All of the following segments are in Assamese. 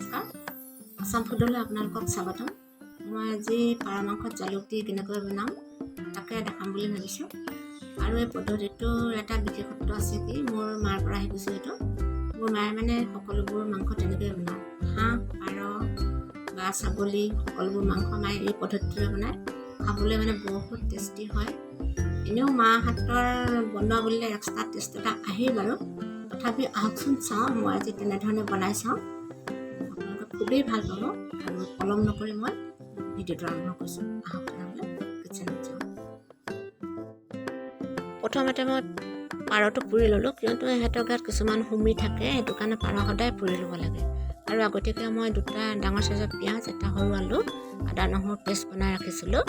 নমস্কাৰ আসাম ফুডলৈ আপোনালোকক স্বাগতম মই আজি পাৰ মাংসত জালুক দি কেনেকৈ বনাম তাকে দেখাম বুলি ভাবিছোঁ আৰু এই পদ্ধতিটোৰ এটা বিশেষত্ব আছে কি মোৰ মাৰ পৰা আহি গৈছে এইটো মোৰ মায়ে মানে সকলোবোৰ মাংস তেনেকৈ বনায় হাঁহ পাৰ বা ছাগলী সকলোবোৰ মাংস মায়ে এই পদ্ধতিৰে বনায় খাবলৈ মানে বহুত টেষ্টি হয় এনেও মা হাতৰ বনোৱা বুলিলে এক্সট্ৰা টেষ্ট এটা আহেই বাৰু তথাপি আহকচোন চাওঁ মই আজি তেনেধৰণে বনাই চাওঁ খুবেই ভাল পাব আৰু পলম নকৰি মই ভিডিঅ'টো আৰম্ভ কৰিছোঁ আহক তেনেহ'লে কিচেনত যাওঁ প্ৰথমতে মই পাৰটো পুৰি ল'লোঁ কিয়নো সিহঁতৰ গাত কিছুমান হুমি থাকে সেইটো কাৰণে পাৰ সদায় পুৰি ল'ব লাগে আৰু আগতীয়াকৈ মই দুটা ডাঙৰ চাইজৰ পিঁয়াজ এটা সৰু আলু আদা নহৰু পেষ্ট বনাই ৰাখিছিলোঁ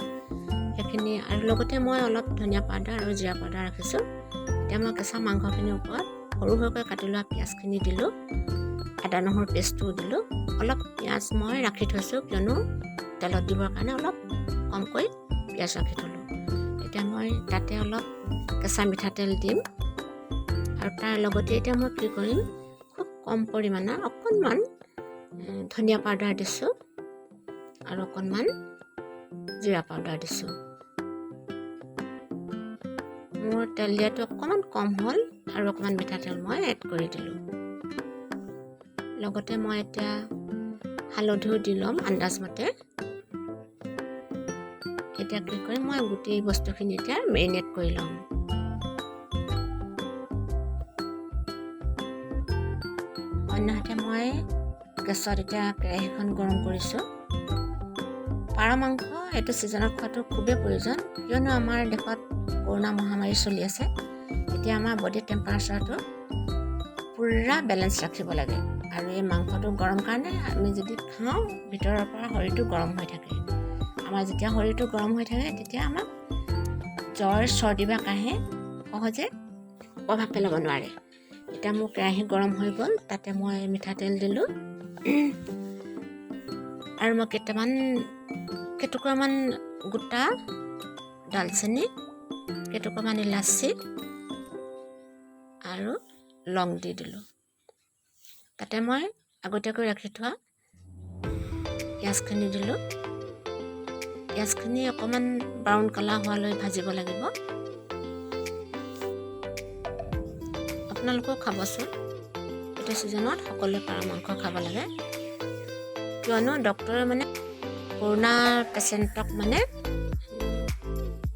সেইখিনি আৰু লগতে মই অলপ ধনিয়া পাউডাৰ আৰু জিৰা পাউডাৰ ৰাখিছোঁ এতিয়া মই কেঁচা মাংসখিনিৰ ওপৰত সৰু সৰুকৈ কাটি লোৱা পিঁয়াজখিনি দিলোঁ আদা নহৰু পেষ্টটো দিলোঁ অলপ পিঁয়াজ মই ৰাখি থৈছোঁ কিয়নো তেলত দিবৰ কাৰণে অলপ কমকৈ পিঁয়াজ ৰাখি থ'লোঁ এতিয়া মই তাতে অলপ কেঁচা মিঠাতেল দিম আৰু তাৰ লগতে এতিয়া মই কি কৰিম খুব কম পৰিমাণৰ অকণমান ধনিয়া পাউডাৰ দিছোঁ আৰু অকণমান জিৰা পাউডাৰ দিছোঁ মোৰ তেল দিয়াটো অকণমান কম হ'ল আৰু অকণমান মিঠাতেল মই এড কৰি দিলোঁ লগতে মই এতিয়া হালধিও দি ল'ম আন্দাজমতে এতিয়া কি কৰিম মই গোটেই বস্তুখিনি এতিয়া মেৰিনেট কৰি ল'ম অন্যহাতে মই গেছত এতিয়া কেৰাহীখন গৰম কৰিছোঁ পাৰ মাংস এইটো ছিজনত খোৱাটো খুবেই প্ৰয়োজন কিয়নো আমাৰ দেশত কৰোণা মহামাৰী চলি আছে এতিয়া আমাৰ বডি টেম্পাৰেচাৰটো পুৰা বেলেঞ্চ ৰাখিব লাগে আৰু এই মাংসটো গৰম কাৰণে আমি যদি খাওঁ ভিতৰৰ পৰা শৰীৰটো গৰম হৈ থাকে আমাৰ যেতিয়া শৰীৰটো গৰম হৈ থাকে তেতিয়া আমাক জ্বৰ চৰ্দি বা কাহে সহজে প্ৰভাৱ পেলাব নোৱাৰে এতিয়া মোৰ কেৰাহী গৰম হৈ গ'ল তাতে মই মিঠাতেল দিলোঁ আৰু মই কেইটুকুৰামান গোটা ডালচেনি কেইটুকুৰামান ইলাচি আৰু লং দি দিলোঁ তাতে মই আগতীয়াকৈ ৰাখি থোৱা পিঁয়াজখিনি দিলোঁ পিঁয়াজখিনি অকণমান ব্ৰাউন কালাৰ হোৱালৈ ভাজিব লাগিব আপোনালোকেও খাবচোন এইটো ছিজনত সকলোৱে পাৰ মাংস খাব লাগে কিয়নো ডক্টৰে মানে কৰোণাৰ পেচেণ্টক মানে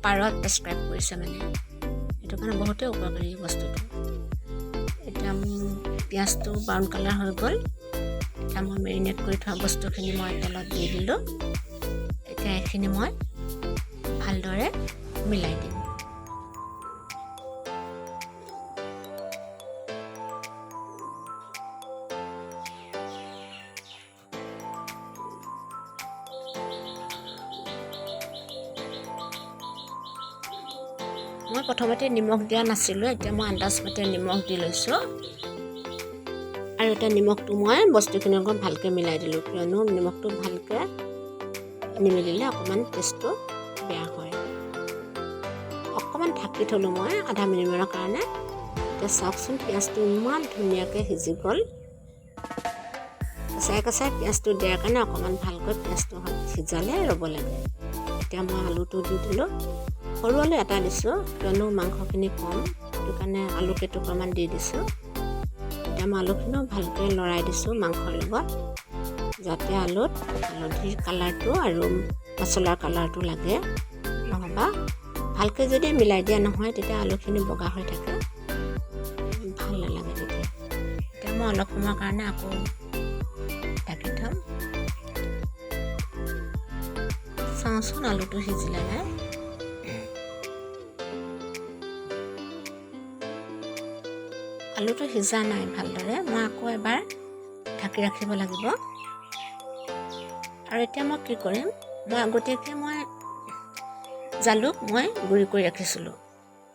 পাৰত প্ৰেছক্ৰাইব কৰিছে মানে সেইটো কাৰণে বহুতেই উপকাৰী বস্তুটো এতিয়া পিঁয়াজটো ব্ৰাউন কালাৰ হৈ গ'ল এতিয়া মই মেৰিনেট কৰি থোৱা বস্তুখিনি মই তেলত দি দিলোঁ এতিয়া এইখিনি মই ভালদৰে মিলাই দিম মই প্ৰথমতে নিমখ দিয়া নাছিলোঁ এতিয়া মই আন্দাজমতে নিমখ দি লৈছোঁ আৰু এতিয়া নিমখটো মই বস্তুখিনি অকণ ভালকৈ মিলাই দিলোঁ কিয়নো নিমখটো ভালকৈ নিমিলিলে অকণমান টেষ্টটো বেয়া হয় অকণমান ঢাকি থ'লোঁ মই আধা মিনিটৰ কাৰণে এতিয়া চাওকচোন পিঁয়াজটো ইমান ধুনীয়াকৈ সিজি গ'ল কেঁচাই কেঁচাই পিঁয়াজটো দিয়াৰ কাৰণে অকণমান ভালকৈ পিঁয়াজটো সিজালে ৰ'ব লাগে এতিয়া মই আলুটো দি দিলোঁ সৰু আলু এটা দিছোঁ কিয়নো মাংসখিনি কম সেইটো কাৰণে আলু কেইটুকুৰামান দি দিছোঁ এতিয়া মই আলুখিনিও ভালকৈ লৰাই দিছোঁ মাংসৰ লগত যাতে আলুত হালধিৰ কালাৰটো আৰু মছলাৰ কালাৰটো লাগে নহ'বা ভালকৈ যদি মিলাই দিয়া নহয় তেতিয়া আলুখিনি বগা হৈ থাকে ভাল নালাগে তেতিয়া এতিয়া মই অলপ সময়ৰ কাৰণে আকৌ ঢাকি থ'ম চাওঁচোন আলুটো সিজিলে নাই আলুটো সিজা নাই ভালদৰে মই আকৌ এবাৰ ঢাকি ৰাখিব লাগিব আৰু এতিয়া মই কি কৰিম মই আগতীয়াকৈ জালুক মই গুড়ি কৰি ৰাখিছিলোঁ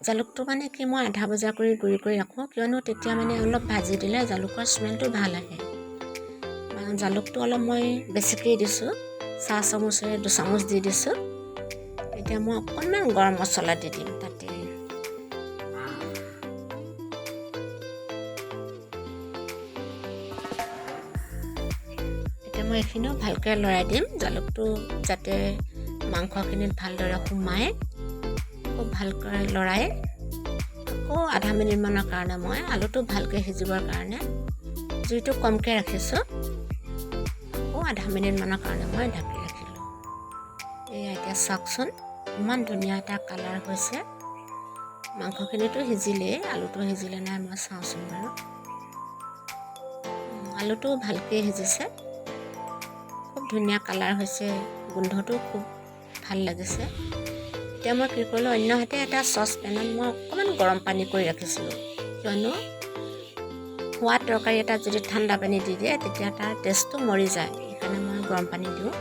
জালুকটো মানে কি মই আধা ভজা কৰি গুড়ি কৰি ৰাখোঁ কিয়নো তেতিয়া মানে অলপ ভাজি দিলে জালুকৰ স্মেলটো ভাল আহে জালুকটো অলপ মই বেছিকৈ দিছোঁ চাহ চামুচেৰে 2 চামুচ দি দিছোঁ এতিয়া মই অকণমান গৰম মছলা দি দিম তাতে মই এইখিনিও ভালকৈ লৰাই দিম, জালুকটো যাতে মাংসখিনিত ভালদৰে সোমাই। খুব ভালকৈ লৰাই আকৌ আধা মিনিটমানৰ কাৰণে মই আলুটো ভালকৈ সিজিবৰ কাৰণে জুইটো কমকৈ ৰাখিছোঁ। আকৌ আধা মিনিটমানৰ কাৰণে মই ঢাকি ৰাখিলোঁ। এয়া এতিয়া চাওকচোন ইমান ধুনীয়া এটা কালাৰ হৈছে। মাংসখিনিতো সিজিলেই, আলুটো সিজিলে নাই মই চাওঁচোন বাৰু। আলুটো ভালকৈ সিজিছে, খুব ধুনীয়া কালাৰ হৈছে, গোন্ধটো খুব ভাল লাগিছে। এতিয়া মই কি কৰিলোঁ, অন্য হাতে এটা চচপেনত মই অকণমান গৰম পানী কৰি ৰাখিছিলোঁ, কিয়নো সোৱাদ তৰকাৰী এটাত যদি ঠাণ্ডা পানী দি দিয়ে তেতিয়া তাৰ টেষ্টটো মৰি যায়, সেইকাৰণে মই গৰম পানী দিওঁ।